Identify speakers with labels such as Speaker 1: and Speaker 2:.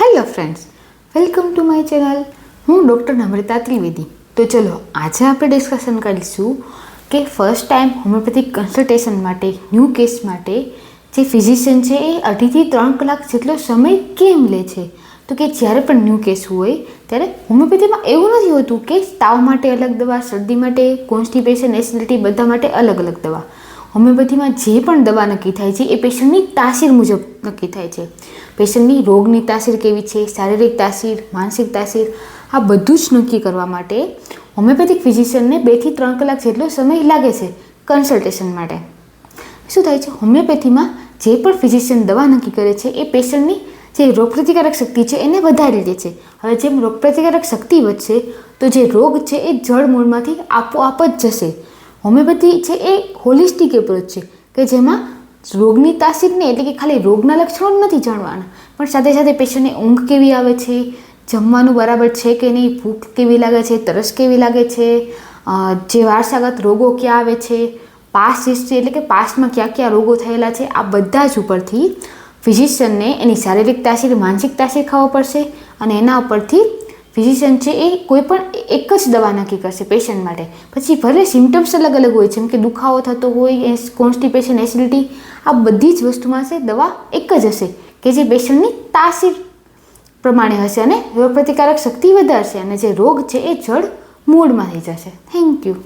Speaker 1: Hello friends, welcome to my channel. હું doctor નમ્રતા ત્રિવેદી. તો ચલો આજે આપણે ડિસ્કશન કરીશું કે ફર્સ્ટ ટાઈમ હોમિયોપેથિક કન્સલ્ટેશન માટે ન્યૂ કેસ માટે જે ફિઝિશિયન છે એ 2.5થી 3 કલાક જેટલો સમય કેમ લે છે. તો કે જ્યારે પણ ન્યૂ કેસ હોય ત્યારે હોમિયોપેથીમાં એવું નથી હોતું કે તાવ માટે અલગ દવા, શરદી માટે, કોન્સ્ટિપેશન, એસિડિટી બધા માટે અલગ અલગ દવા. હોમિયોપેથીમાં જે પણ દવા નક્કી થાય છે એ પેશન્ટની તાસીર મુજબ નક્કી થાય છે. પેશન્ટની રોગની તાસીર કેવી છે, શારીરિક તાસીર, માનસિક તાસીર, આ બધું જ નક્કી કરવા માટે હોમિયોપેથિક ફિઝિશિયનને 2થી 3 કલાક જેટલો સમય લાગે છે કન્સલ્ટેશન માટે. શું થાય છે, હોમિયોપેથીમાં જે પણ ફિઝિશિયન દવા નક્કી કરે છે એ પેશન્ટની જે રોગપ્રતિકારક શક્તિ છે એને વધારી દે છે. હવે જેમ રોગપ્રતિકારક શક્તિ વધશે તો જે રોગ છે એ જળ મૂળમાંથી આપોઆપ જ જશે. હોમિયોપેથી છે એ હોલિસ્ટિક એપ્રોચ છે કે જેમાં રોગની તાસીરને એટલે કે ખાલી રોગના લક્ષણો જ નથી જાણવાના, પણ સાથે સાથે પેશન્ટને ઊંઘ કેવી આવે છે, જમવાનું બરાબર છે કે નહીં, ભૂખ કેવી લાગે છે, તરસ કેવી લાગે છે, જે વારસાગત રોગો ક્યાં આવે છે, પાસ્ટ હિસ્ટ્રી એટલે કે પાસ્ટમાં ક્યાં ક્યાં રોગો થયેલા છે, આ બધા જ ઉપરથી ફિઝિશિયનને એની શારીરિક તાસીર, માનસિક તાસીર ખબર પડશે અને એના ઉપરથી ફિઝિશિયન છે એ કોઈ પણ એક જ દવા નક્કી કરશે પેશન્ટ માટે. પછી ભલે સિમ્ટમ્સ અલગ અલગ હોય, જેમ કે દુખાવો થતો હોય, કોન્સ્ટિપેશન, એસિડિટી, આ બધી જ વસ્તુમાં છે દવા એક જ હશે કે જે પેશન્ટની તાસીર પ્રમાણે હશે અને રોગપ્રતિકારક શક્તિ વધારશે અને જે રોગ છે એ જડ મૂળમાં થઈ જશે. Thank you.